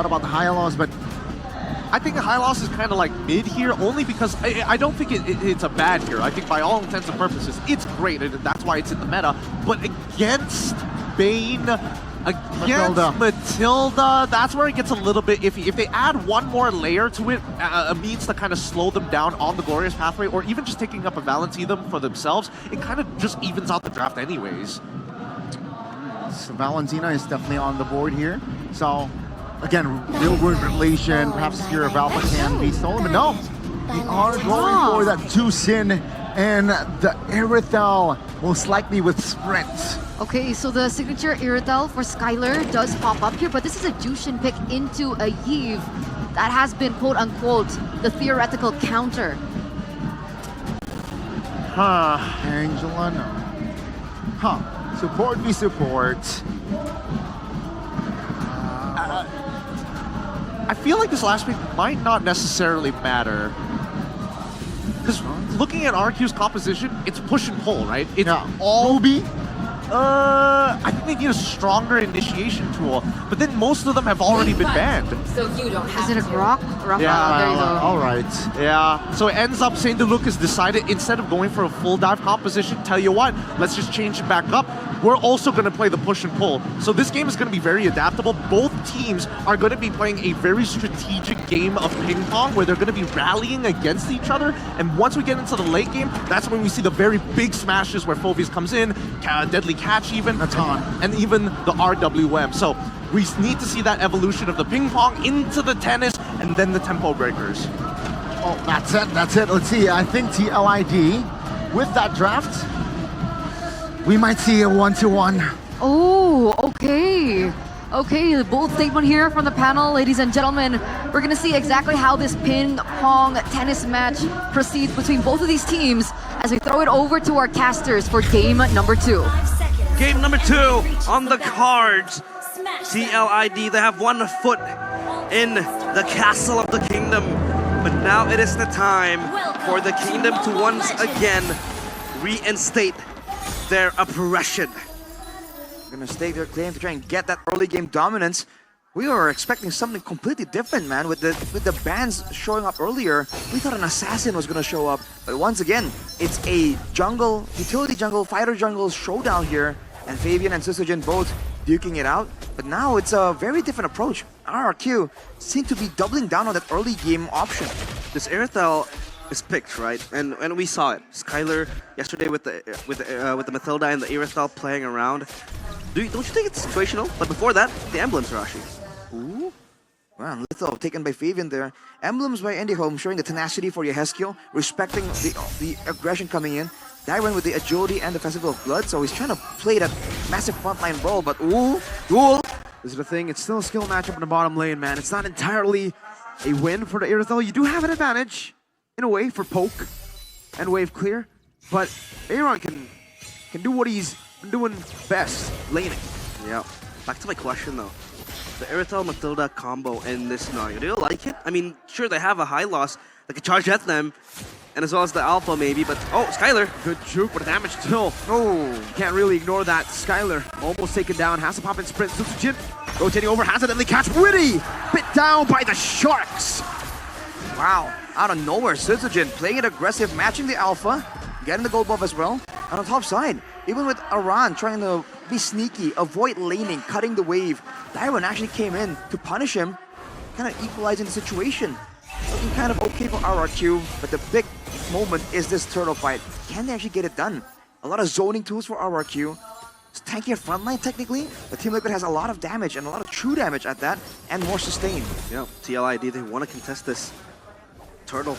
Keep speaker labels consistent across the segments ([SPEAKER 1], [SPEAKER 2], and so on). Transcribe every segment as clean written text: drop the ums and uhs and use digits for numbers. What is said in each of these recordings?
[SPEAKER 1] doubt about the high loss, but
[SPEAKER 2] I think high loss is kind of like mid here, only because I don't think it's a bad here. I think by all intents and purposes, it's great, and that's why it's in the meta. But against Bane, against Matilda, that's where it gets a little bit iffy. If they add one more layer to it, a means to kind of slow them down on the Glorious pathway, or even just taking up a Valentina for themselves, it kind of just evens out the draft anyways.
[SPEAKER 1] So Valentina is definitely on the board here. So again, real good relation. Perhaps here Valpa can be stolen, but no. They are going for that 2-Sin and the Irithel, most likely with Sprint.
[SPEAKER 3] Okay, so the signature Irithel for Skylar does pop up here, but this is a Jushin pick into a Yves that has been quote-unquote the theoretical counter.
[SPEAKER 1] Angela, no. Support v support.
[SPEAKER 2] I feel like this last pick might not necessarily matter. Because looking at RQ's composition, it's push and pull, right? It's all
[SPEAKER 1] Ruby.
[SPEAKER 2] I think they need a stronger initiation tool, but then most of them have already been banned.
[SPEAKER 4] So you don't have
[SPEAKER 3] Is it a Grok?
[SPEAKER 2] Yeah,
[SPEAKER 3] there you go.
[SPEAKER 1] All right.
[SPEAKER 2] Yeah, so it ends up St. Lucas decided instead of going for a full dive composition, tell you what, let's just change it back up. We're also going to play the push and pull. So this game is going to be very adaptable. Both teams are going to be playing a very strategic game of ping pong where they're going to be rallying against each other. And once we get into the late game, that's when we see the very big smashes where Phoveus comes in, Deadly Catch even, and even the RWM. So we need to see that evolution of the ping pong into the tennis and then the tempo breakers.
[SPEAKER 1] Oh, that's it. That's it. Let's see. I think TLID with that draft, we might see a 1-1.
[SPEAKER 3] Oh, okay. Okay, the bold statement here from the panel, ladies and gentlemen. We're gonna see exactly how this ping pong tennis match proceeds between both of these teams as we throw it over to our casters for game number 2.
[SPEAKER 5] Game number 2 on the cards. CLID, they have 1 foot in the castle of the kingdom. But now it is the time for the kingdom to once again reinstate their oppression.
[SPEAKER 6] Gonna stake their claim to try and get that early game dominance. We were expecting something completely different, man. With the bans showing up earlier, we thought an assassin was gonna show up. But once again, it's a jungle, utility jungle, fighter jungle showdown here. And Fabian and Sysogen both duking it out. But now it's a very different approach. RRQ seem to be doubling down on that early game option.
[SPEAKER 5] This Irithel is picked, right? And we saw it. Skylar yesterday with the Matilda and the Irithel playing around. Don't you think it's situational? But before that, the emblems, Rashi.
[SPEAKER 6] Ooh. Wow, Litho taken by Fabian there. Emblems by Andy Home showing the tenacity for Yehezkiel, respecting the aggression coming in. Darren with the agility and the Festival of Blood, so he's trying to play that massive frontline role, but ooh, duel.
[SPEAKER 7] This is the thing, it's still a skill matchup in the bottom lane, man. It's not entirely a win for the Irithel. You do have an advantage, in a way, for poke and wave clear, but Aaron can do what he's been doing best, laning.
[SPEAKER 5] Yeah. Back to my question though. The Irithel Matilda combo in this scenario, do you like it? I mean, sure, they have a high loss, they can charge at them, and as well as the alpha maybe, but oh, Skylar.
[SPEAKER 7] Good juke, but damage still. Oh, you can't really ignore that. Skylar almost taken down, has to pop in sprint. Sysogen rotating over, has it, and they catch Witty! Bit down by the Sharks.
[SPEAKER 6] Wow, out of nowhere, Sysogen playing it aggressive, matching the alpha, getting the gold buff as well. And on the top side, even with Aran trying to be sneaky, avoid laning, cutting the wave, Darren actually came in to punish him, kind of equalizing the situation. Looking kind of okay for RRQ, but the big moment is this turtle fight. Can they actually get it done? A lot of zoning tools for RRQ. It's tankier frontline technically, but Team Liquid has a lot of damage and a lot of true damage at that, and more sustain.
[SPEAKER 5] Yeah, TLID, they want to contest this turtle.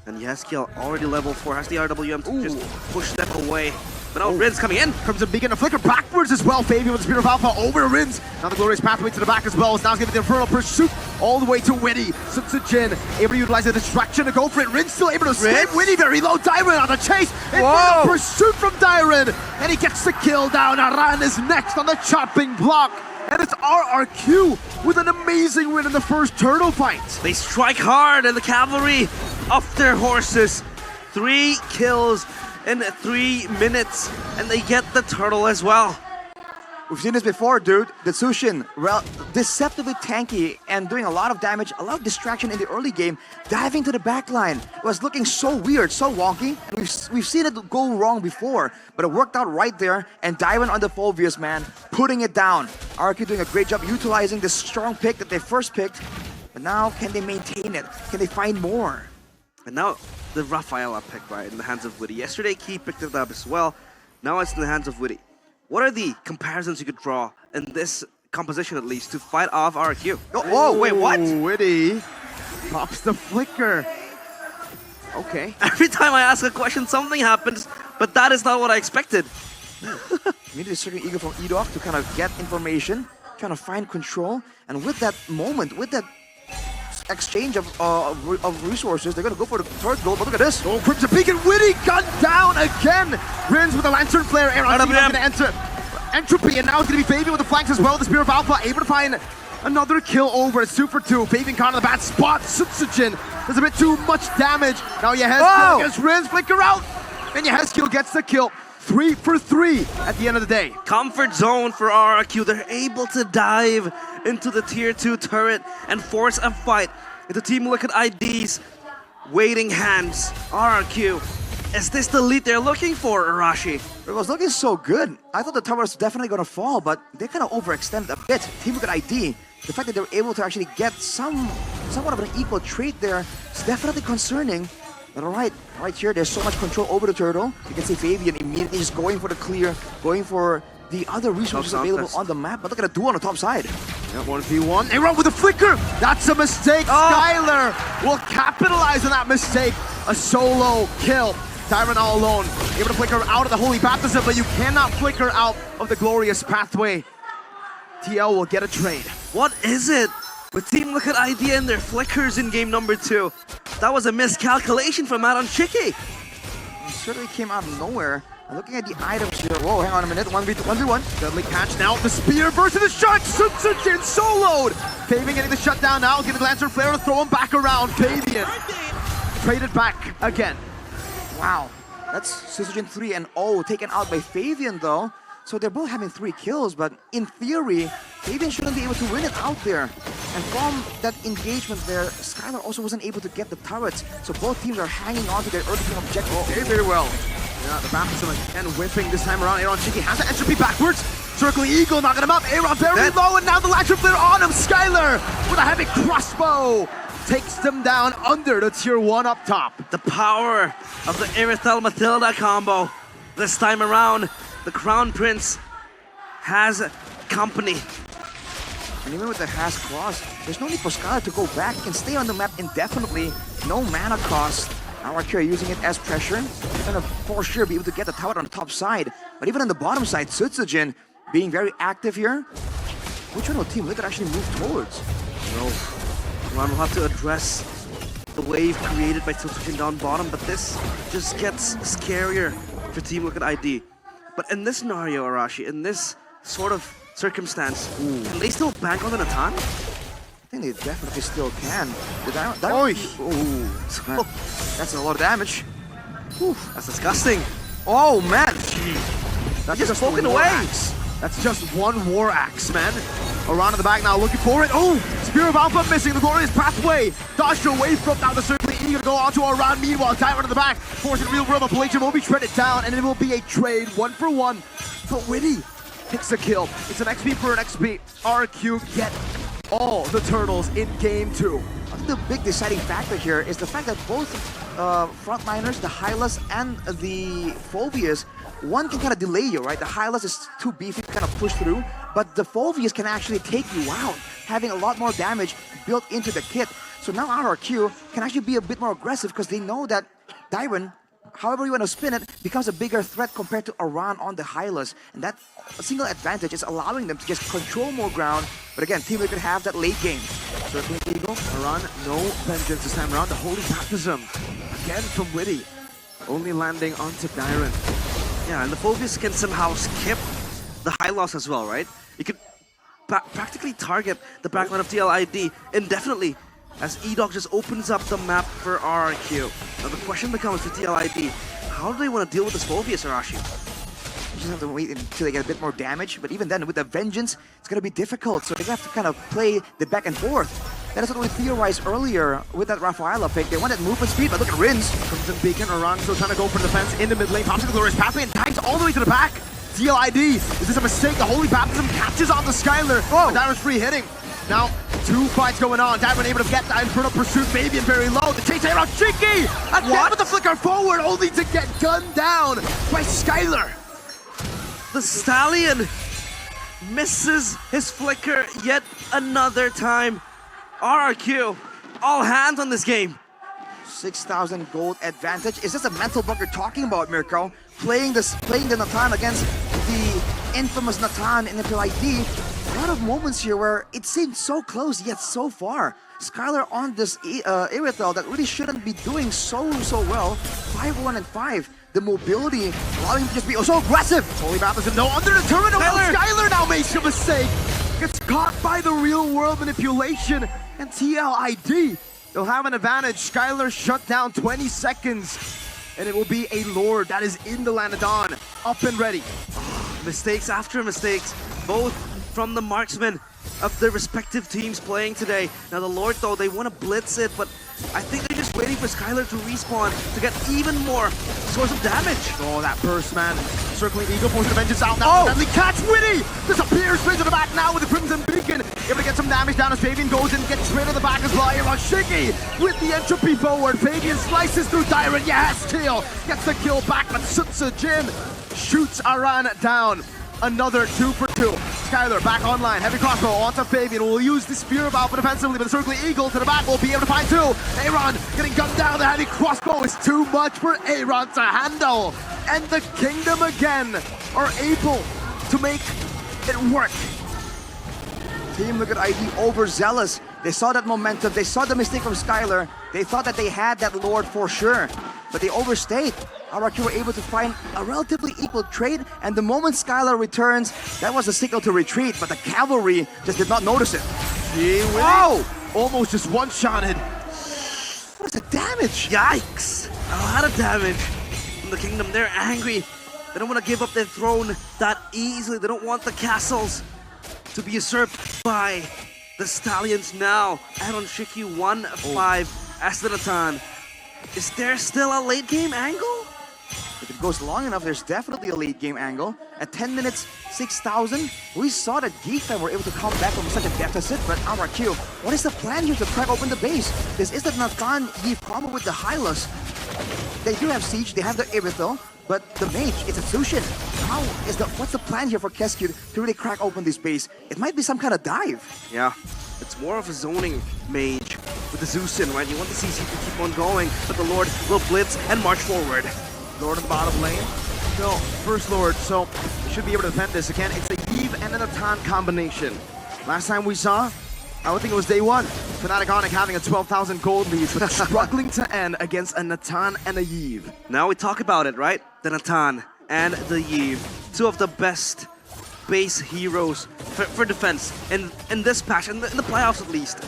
[SPEAKER 5] And Yehezkiel already level 4, has the RWM to just push them away. But now Rin's coming in.
[SPEAKER 7] Comes a beacon, a flicker backwards as well. Fabian with the Spirit of Alpha over to Rins. Now the Glorious pathway to the back as well. Now giving the Infernal Pursuit all the way to Witty. Sysogen able to utilize the distraction to go for it. Rins still able to escape. Witty very low. Dyron on the chase. Infernal Pursuit from Dyron. And he gets the kill down. Aran is next on the chopping block. And it's RRQ with an amazing win in the first turtle fight.
[SPEAKER 5] They strike hard and the cavalry off their horses. 3 kills in 3 minutes, and they get the turtle as well.
[SPEAKER 6] We've seen this before, dude. The Tsushin, deceptively tanky and doing a lot of damage, a lot of distraction in the early game, diving to the back line. It was looking so weird, so wonky, and we've seen it go wrong before, but it worked out right there, and diving on the Phobius, man, putting it down. RRQ doing a great job utilizing the strong pick that they first picked, but now can they maintain it? Can they find more?
[SPEAKER 5] And now the Rafaela pick, right, in the hands of Witty. Yesterday, Key picked it up as well. Now it's in the hands of Witty. What are the comparisons you could draw in this composition, at least, to fight off RRQ?
[SPEAKER 6] Oh, whoa, wait, what?
[SPEAKER 7] Witty pops the flicker. Okay.
[SPEAKER 5] Every time I ask a question, something happens, but that is not what I expected.
[SPEAKER 6] Maybe a certain ego from Edok to kind of get information, trying to find control, and with that moment, with that exchange of resources, they're gonna go for the third goal. But look at this!
[SPEAKER 7] Oh, Crimson Beacon, Witty gunned down again. Rins with the Lantern Flare. Aaron going to enter Entropy, and now it's gonna be Fabian with the flanks as well. The Spear of Alpha able to find another kill over. It's 2 for 2. Fabian caught in the bad spot. Sutsujin does a bit too much damage. Now Yehezkiel against Rins, flicker out, and Yehezkiel gets the kill. 3 for 3 at the end of the day.
[SPEAKER 5] Comfort zone for RRQ. They're able to dive into the tier 2 turret and force a fight into Team Liquid ID's waiting hands. RRQ, is this the lead they're looking for, Arashi?
[SPEAKER 6] It was looking so good. I thought the tower was definitely gonna fall, but they kind of overextended a bit. Team Liquid ID, the fact that they were able to actually get somewhat of an equal trade there is definitely concerning. But right here, there's so much control over the turtle. You can see Fabian immediately just going for the clear, going for the other resources available on the map. But look at the duo on the top side.
[SPEAKER 7] Yeah, 1v1. They run with a flicker. That's a mistake. Skylar will capitalize on that mistake. A solo kill. Tyron all alone. Able to flicker out of the Holy Baptism, but you cannot flicker out of the glorious pathway. TL will get a trade.
[SPEAKER 5] What is it with Team Liquid ID and their flickers in game number 2? That was a miscalculation from Matt on Chicky.
[SPEAKER 6] It certainly came out of nowhere. And looking at the items here, whoa, hang on a minute, 1v1.
[SPEAKER 7] Deadly catch now, the spear versus the shot, Sutsujin soloed! Fabian getting the shutdown now, getting the Lantern Flare to throw him back around. Fabian traded back again.
[SPEAKER 6] Wow, that's Sutsujin 3-0 taken out by Fabian though. So they're both having 3 kills, but in theory, Fabian shouldn't be able to win it out there. And from that engagement there, Skylar also wasn't able to get the turrets. So both teams are hanging on to their early game objective very well.
[SPEAKER 7] Yeah, the baptism again whipping this time around. Aaron Chicky has the entropy backwards. Circling Eagle, knocking him up. Aaron very low, and now the Lantern Flare on him. Skylar with a heavy crossbow takes them down under the tier 1 up top.
[SPEAKER 5] The power of the Irithel Matilda combo. This time around, the Crown Prince has company.
[SPEAKER 6] And even with the Has Claws, there's no need for Skylar to go back. He can stay on the map indefinitely. No mana cost. RRQ are using it as pressure. They're gonna for sure be able to get the tower on the top side. But even on the bottom side, Sutsujin being very active here. Which one will Team Liquid actually move towards?
[SPEAKER 5] No. Ron will have to address the wave created by Sutsujin down bottom, but this just gets scarier for Team Liquid ID. But in this scenario, Arashi, in this sort of circumstance, can they still bank on the Natan?
[SPEAKER 6] I think they definitely still can.
[SPEAKER 7] Ooh.
[SPEAKER 6] That's a lot of damage.
[SPEAKER 5] That's disgusting.
[SPEAKER 6] Oh man!
[SPEAKER 7] That's
[SPEAKER 5] just spoken away.
[SPEAKER 7] Axe. That's just one war axe, man. Around in the back now, looking for it. Oh, Spear of Alpha missing the glorious pathway. Dodged away from now the circle. Eager to go on to Aran. Meanwhile, Tyron in the back, forcing real room. Palladium will be shredded down, and it will be a trade 1 for 1. But Witty picks a kill. It's an XP for an XP. RRQ get all the turtles in game 2.
[SPEAKER 6] I think the big deciding factor here is the fact that both frontliners, the Hylas and the Phobius, one can kind of delay you, right? The Hylas is too beefy to kind of push through, but the Phobius can actually take you out, having a lot more damage built into the kit. So now RRQ can actually be a bit more aggressive because they know that Dyron, however you want to spin it, becomes a bigger threat compared to Aran on the Hylas. And that single advantage is allowing them to just control more ground. But again, Team Liquid have that late game.
[SPEAKER 7] Circling Eagle, Aran, no vengeance this time around. The Holy Baptism, again from Witty, only landing onto Dyron.
[SPEAKER 5] Yeah, and the Phobius can somehow skip the high loss as well, right? You could practically target the backline of TLID indefinitely as E-Dog just opens up the map for RRQ. Now the question becomes for TLID, how do they want to deal with this Phobius, Arashi?
[SPEAKER 6] You just have to wait until they get a bit more damage. But even then, with the Vengeance, it's going to be difficult. So they have to kind of play the back and forth. That is what we theorized earlier with that Rafaela pick. They wanted movement speed, but look at Rins.
[SPEAKER 7] Crimson Beacon, Orang still trying to go for defense in the mid lane. Pops into Glorious Pathway and dives all the way to the back. DLID, is this a mistake? The Holy Baptism catches on the Skylar.
[SPEAKER 6] Whoa.
[SPEAKER 7] Dyron's free hitting. Now, two fights going on. Dyron able to get that Infernal Pursuit. Fabian very low. The chase around Shiki! Again with the flicker forward, only to get gunned down by Skylar.
[SPEAKER 5] The Stallion misses his flicker yet another time. RRQ, all hands on this game.
[SPEAKER 6] 6,000 gold advantage. Is this a mental block you're talking about, Mirko? Playing the Natan against the infamous Natan in MPL ID. A lot of moments here where it seemed so close yet so far. Skylar on this Irithel that really shouldn't be doing so well. 5-1 and 5. The mobility allowing him to just be so aggressive.
[SPEAKER 7] Holy Baptism, no, under the terminal.
[SPEAKER 5] Skylar.
[SPEAKER 7] Skylar now makes a mistake. Gets caught by the real world manipulation. And TLID, they'll have an advantage. Skylar shut down 20 seconds. And it will be a Lord that is in the Lanadon, up and ready.
[SPEAKER 5] Mistakes after mistakes, both from the marksmen of their respective teams playing today. Now the Lord, though, they want to blitz it, but I think they're just waiting for Skylar to respawn to get even more source of damage.
[SPEAKER 7] Oh, that burst, man. Circling Eagle, forcing the Vengeance out now. Deadly catch, Witty! Disappears straight to the back now with the Crimson Beacon. Able to get some damage down as Fabian goes in, gets rid of the back as well. Here on Shiki with the entropy forward. Fabian slices through Dyron. Yes, Teal gets the kill back, but Jin shoots Aran down. Another 2 for 2. Skylar back online. Heavy crossbow onto Fabian. Will use the Spear of Alpha defensively, but the Circling Eagle to the back will be able to find 2. Aaron getting gunned down. The heavy crossbow is too much for Aaron to handle. And the Kingdom again are able to make it work.
[SPEAKER 6] Team Liquid ID overzealous. They saw that momentum. They saw the mistake from Skylar. They thought that they had that Lord for sure, but they overstayed. RRQ were able to find a relatively equal trade, and the moment Skylar returns, that was a signal to retreat, but the cavalry just did not notice it.
[SPEAKER 7] Wow! Almost just one-shotted.
[SPEAKER 6] What is the damage?
[SPEAKER 5] Yikes! A lot of damage from the Kingdom. They're angry. They don't want to give up their throne that easily. They don't want the castles to be usurped by the Stallions now. Aaron Shiki 1-5 as the Natan. Is there still a late game angle?
[SPEAKER 6] If it goes long enough, there's definitely a late game angle. At 10 minutes, 6,000, we saw that Geek Fan were able to come back from such a deficit, but RRQ, what is the plan here to crack open the base? This is the Nathan Eve combo with the Hylos. They do have Siege, they have the Irithel, but the Mage, it's a Zushin. What's the plan here for Kescue to really crack open this base? It might be some kind of dive.
[SPEAKER 5] Yeah, it's more of a zoning mage with the Zeusin, right? You want the CC to keep on going, but the Lord will blitz and march forward.
[SPEAKER 7] Lord in the bottom lane. No, first Lord, so you should be able to defend this again. It's a Eve and a Natan combination. Last time we saw, I would think it was day one. Fnatic Onyx having a 12,000 gold lead, but struggling to end against a Natan and a Eve.
[SPEAKER 5] Now we talk about it, right? The Natan and the Yve, two of the best base heroes for defense in this patch, in the playoffs at least.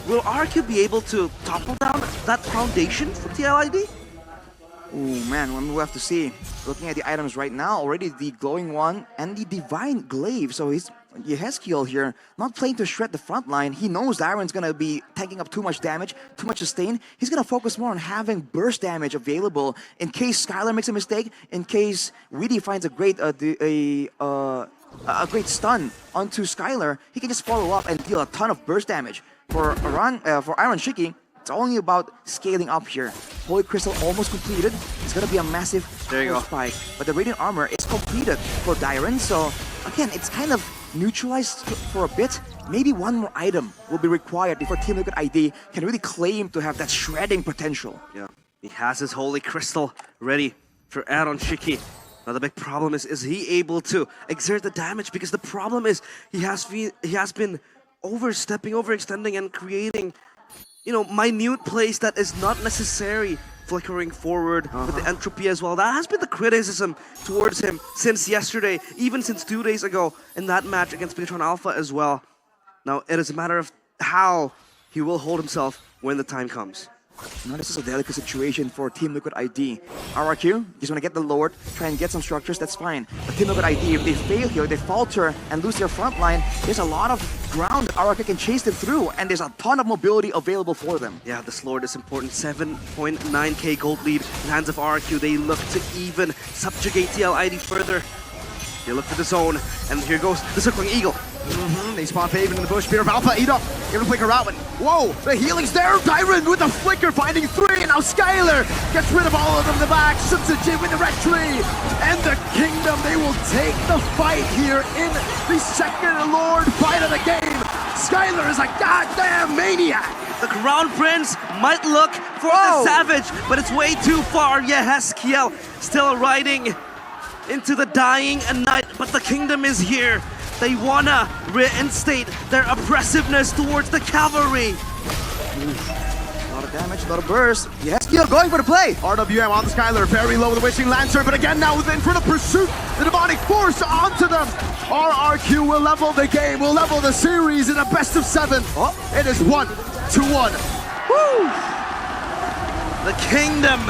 [SPEAKER 5] Will RRQ be able to topple down that foundation for TLID?
[SPEAKER 6] Oh man, we'll have to see. Looking at the items right now, already the Glowing One and the Divine Glaive. So he's Yehezkiel here, not playing to shred the front line. He knows Dyron's gonna be taking up too much damage, too much sustain. He's gonna focus more on having burst damage available in case Skylar makes a mistake, in case Weedy finds a great stun onto Skylar. He can just follow up and deal a ton of burst damage. For Iron Shiki, it's only about scaling up here. Holy Crystal almost completed. It's gonna be a massive spike. But the Radiant Armor is completed for Dyron, so again, it's kind of neutralized for a bit. Maybe one more item will be required before Team Liquid ID can really claim to have that shredding potential.
[SPEAKER 5] Yeah, he has his Holy Crystal ready for Aaron Shiki. Now the big problem is he able to exert the damage? Because the problem is he has been overstepping, overextending, and creating, you know, minute plays that is not necessary. Flickering forward with the entropy as well. That has been the criticism towards him since yesterday, even since 2 days ago in that match against Beatron Alpha as well. Now it is a matter of how he will hold himself when the time comes.
[SPEAKER 6] Now this is a delicate situation for Team Liquid ID. RRQ, just want to get the Lord, try and get some structures, that's fine. But Team Liquid ID, if they fail here, they falter and lose their front line, there's a lot of ground that RRQ can chase them through, and there's a ton of mobility available for them.
[SPEAKER 5] Yeah, this Lord is important. 7.9k gold lead in the hands of RRQ. They look to even subjugate TLID further. They look for the zone, and here goes the Circling Eagle.
[SPEAKER 7] They spot Faven in the bush. Spear of Alpha, eat up. Able to flicker out, but whoa, the healing's there. Dyron with the flicker, finding 3, and now Skylar gets rid of all of them in the back. Sutsujin with the red tree, and the Kingdom, they will take the fight here in the second Lord fight of the game. Skylar is a goddamn maniac.
[SPEAKER 5] The Crown Prince might look for the Savage, but it's way too far. Yeah, Haskiel still riding into the dying night, but the Kingdom is here. They wanna reinstate their oppressiveness towards the cavalry.
[SPEAKER 6] A lot of damage, a lot of burst. Yes, you're going for the play.
[SPEAKER 7] RWM on the Skylar, very low with the Wishing Lantern, but again now in front of Pursuit, the Demonic Force onto them. RRQ will level the game, will level the series in a best of 7. It is 1-1. Woo!
[SPEAKER 5] The Kingdom